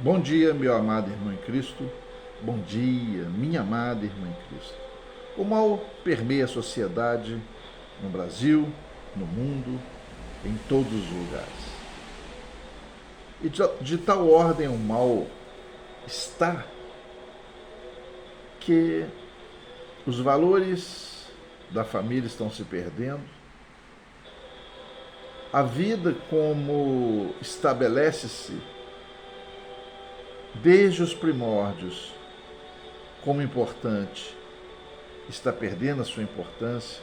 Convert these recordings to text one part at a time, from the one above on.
Bom dia, meu amado irmão em Cristo. Bom dia, minha amada irmã em Cristo. O mal permeia a sociedade no Brasil, no mundo, em todos os lugares. E de tal ordem o mal está que os valores da família estão se perdendo. A vida como estabelece-se desde os primórdios como importante está perdendo a sua importância.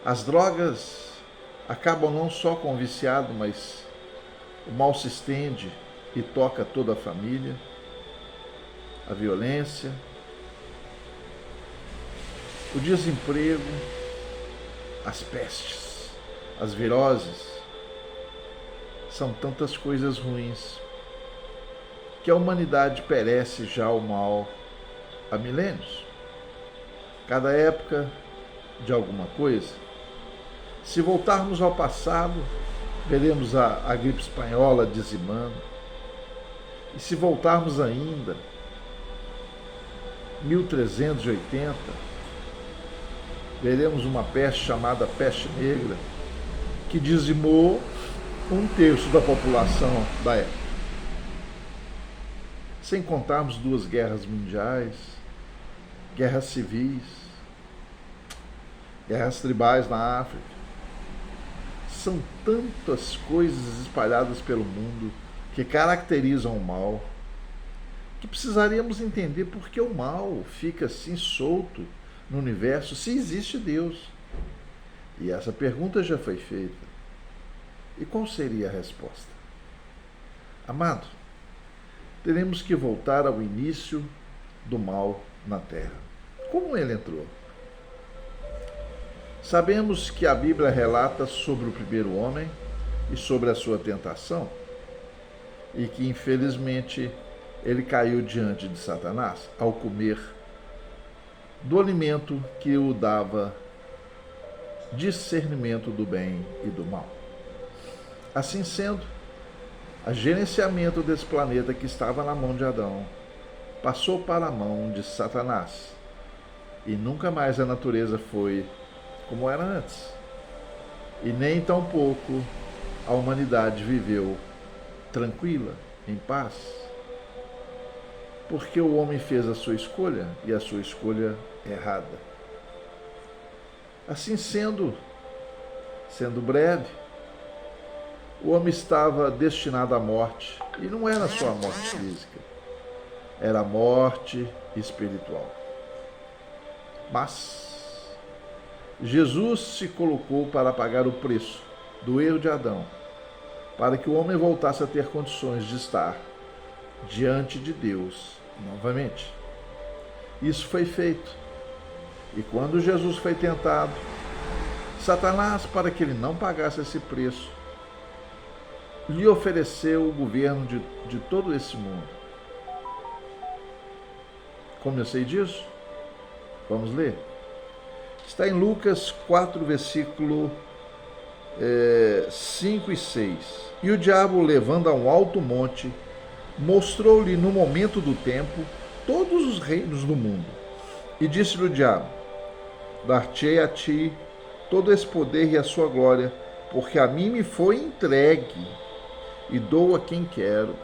As drogas acabam não só com o viciado, mas o mal se estende e toca toda a família. A violência, o desemprego, as pestes, as viroses, são tantas coisas ruins que a humanidade perece já o mal há milênios. Cada época de alguma coisa. Se voltarmos ao passado, veremos a gripe espanhola dizimando. E se voltarmos ainda, 1380, veremos uma peste chamada peste negra, que dizimou um terço da população da época. Sem contarmos duas guerras mundiais, guerras civis, guerras tribais na África. São tantas coisas espalhadas pelo mundo que caracterizam o mal, que precisaríamos entender por que o mal fica assim solto no universo se existe Deus. E essa pergunta já foi feita. E qual seria a resposta? Amado, teremos que voltar ao início do mal na Terra. Como ele entrou? Sabemos que a Bíblia relata sobre o primeiro homem e sobre a sua tentação, e que infelizmente ele caiu diante de Satanás ao comer do alimento que o dava discernimento do bem e do mal. Assim sendo, o gerenciamento desse planeta que estava na mão de Adão passou para a mão de Satanás, e nunca mais a natureza foi como era antes. E nem tampouco a humanidade viveu tranquila, em paz, porque o homem fez a sua escolha e a sua escolha errada. Assim sendo breve, o homem estava destinado à morte, e não era só a morte física, era a morte espiritual. Mas Jesus se colocou para pagar o preço do erro de Adão, para que o homem voltasse a ter condições de estar diante de Deus novamente. Isso foi feito. E quando Jesus foi tentado, Satanás, para que ele não pagasse esse preço, lhe ofereceu o governo de todo esse mundo. Como eu sei disso? Vamos ler? Está em Lucas 4, versículo 5 e 6. E o diabo, levando a um alto monte, mostrou-lhe no momento do tempo todos os reinos do mundo. E disse-lhe o diabo: dar-te-ei a ti todo esse poder e a sua glória, porque a mim me foi entregue, e dou a quem quero.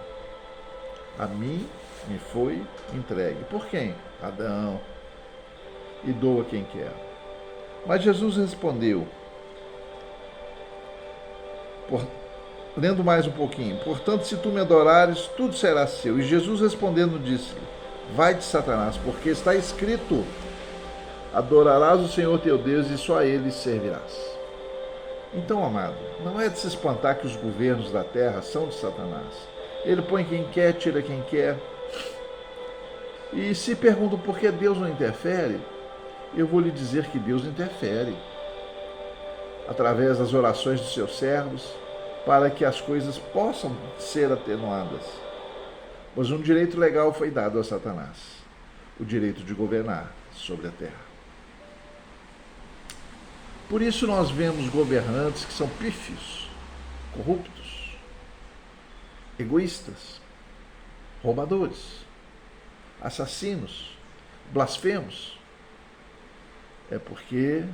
A mim me foi entregue. Por quem? Adão. E dou a quem quero. Mas Jesus respondeu, lendo mais um pouquinho: portanto, se tu me adorares, tudo será seu. E Jesus respondendo disse-lhe: vai-te, Satanás, porque está escrito: adorarás o Senhor teu Deus e só a ele servirás. Então, amado, não é de se espantar que os governos da terra são de Satanás. Ele põe quem quer, tira quem quer. E se perguntam por que Deus não interfere, eu vou lhe dizer que Deus interfere através das orações dos seus servos, para que as coisas possam ser atenuadas. Mas um direito legal foi dado a Satanás: o direito de governar sobre a terra. Por isso nós vemos governantes que são pífios, corruptos, egoístas, roubadores, assassinos, blasfemos. É porque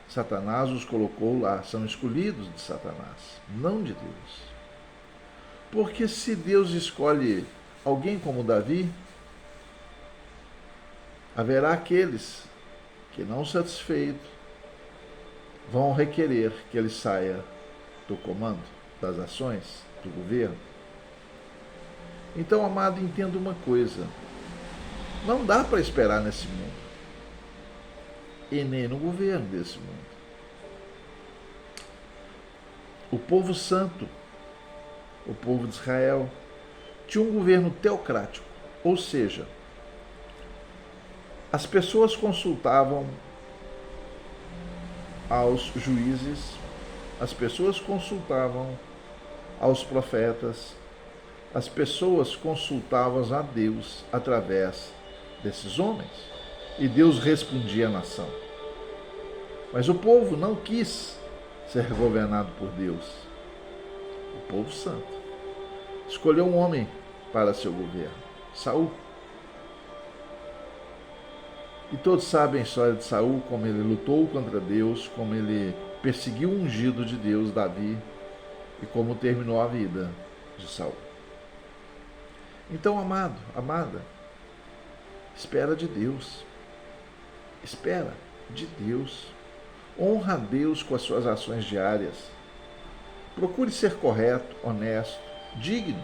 Satanás os colocou lá, são escolhidos de Satanás, não de Deus. Porque se Deus escolhe alguém como Davi, haverá aqueles que, não satisfeitos, vão requerer que ele saia do comando, das ações, do governo. Então, amado, entenda uma coisa: não dá para esperar nesse mundo, e nem no governo desse mundo. O povo santo, o povo de Israel, tinha um governo teocrático, ou seja, as pessoas consultavam aos juízes, as pessoas consultavam aos profetas, as pessoas consultavam a Deus através desses homens, e Deus respondia à nação. Mas o povo não quis ser governado por Deus. O povo santo escolheu um homem para seu governo, Saul. E todos sabem a história de Saul, como ele lutou contra Deus, como ele perseguiu o ungido de Deus, Davi, e como terminou a vida de Saul. Então, amado, amada, espera de Deus. Espera de Deus. Honra a Deus com as suas ações diárias. Procure ser correto, honesto, digno.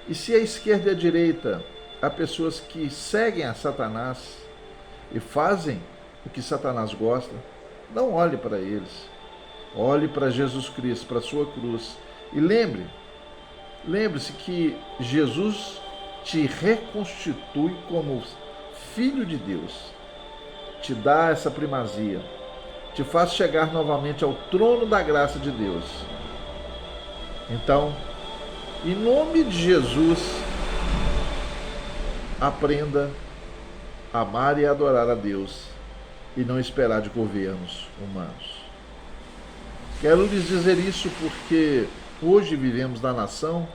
E se a esquerda e a direita há pessoas que seguem a Satanás e fazem o que Satanás gosta, não olhe para eles. Olhe para Jesus Cristo, para a sua cruz. E lembre-se que Jesus te reconstitui como filho de Deus. Te dá essa primazia. Te faz chegar novamente ao trono da graça de Deus. Então, em nome de Jesus, aprenda a amar e adorar a Deus e não esperar de governos humanos. Quero lhes dizer isso porque hoje vivemos na nação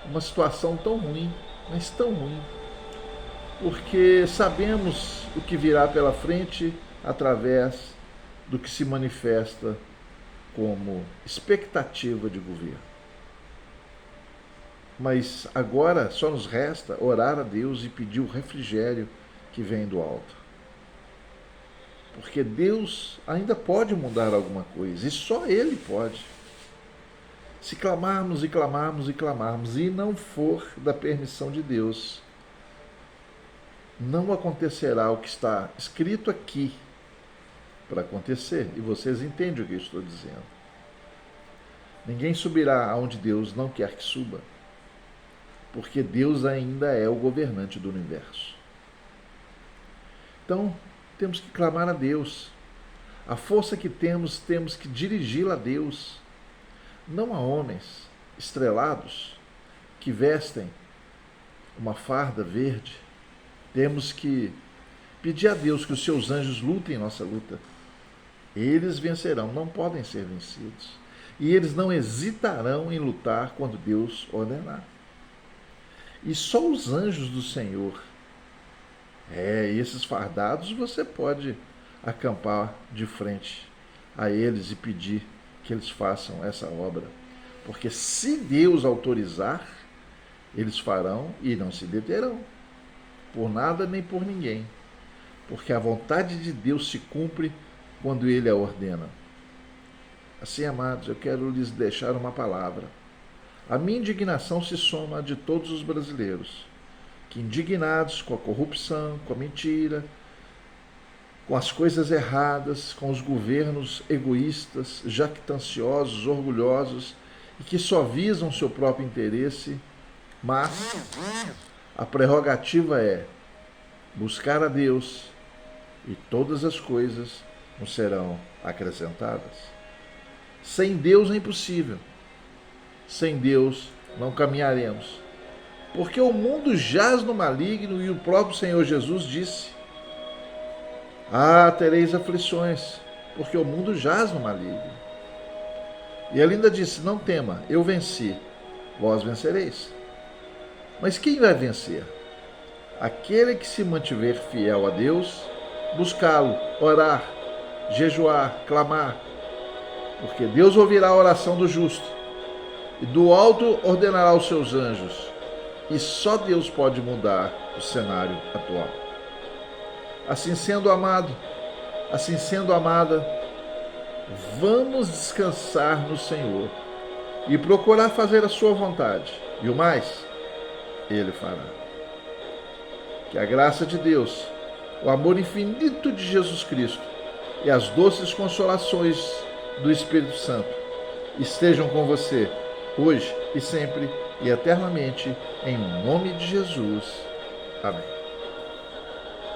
uma situação tão ruim, mas tão ruim, porque sabemos o que virá pela frente através do que se manifesta como expectativa de governo. Mas agora só nos resta orar a Deus e pedir o refrigério que vem do alto. Porque Deus ainda pode mudar alguma coisa, e só Ele pode. Se clamarmos e clamarmos e clamarmos e não for da permissão de Deus, não acontecerá o que está escrito aqui para acontecer. E vocês entendem o que eu estou dizendo. Ninguém subirá aonde Deus não quer que suba, porque Deus ainda é o governante do universo. Então, temos que clamar a Deus. A força que temos que dirigi-la a Deus, não a homens estrelados que vestem uma farda verde. Temos que pedir a Deus que os seus anjos lutem nossa luta. Eles vencerão, não podem ser vencidos. E eles não hesitarão em lutar quando Deus ordenar. E só os anjos do Senhor, esses fardados, você pode acampar de frente a eles e pedir que eles façam essa obra. Porque se Deus autorizar, eles farão e não se deterão, por nada nem por ninguém. Porque a vontade de Deus se cumpre quando Ele a ordena. Assim, amados, eu quero lhes deixar uma palavra. A minha indignação se soma à de todos os brasileiros, que indignados com a corrupção, com a mentira, com as coisas erradas, com os governos egoístas, jactanciosos, orgulhosos e que só visam seu próprio interesse, mas a prerrogativa é buscar a Deus e todas as coisas nos serão acrescentadas. Sem Deus é impossível. Sem Deus não caminharemos. Porque o mundo jaz no maligno e o próprio Senhor Jesus disse: tereis aflições, porque o mundo jaz no maligno. E ele ainda disse: não tema, eu venci, vós vencereis. Mas quem vai vencer? Aquele que se mantiver fiel a Deus, buscá-lo, orar, jejuar, clamar, porque Deus ouvirá a oração do justo e do alto ordenará os seus anjos, e só Deus pode mudar o cenário atual. Assim sendo, amado, assim sendo, amada, vamos descansar no Senhor e procurar fazer a sua vontade, e o mais, Ele fará. Que a graça de Deus, o amor infinito de Jesus Cristo e as doces consolações do Espírito Santo estejam com você, hoje e sempre e eternamente, em nome de Jesus. Amém.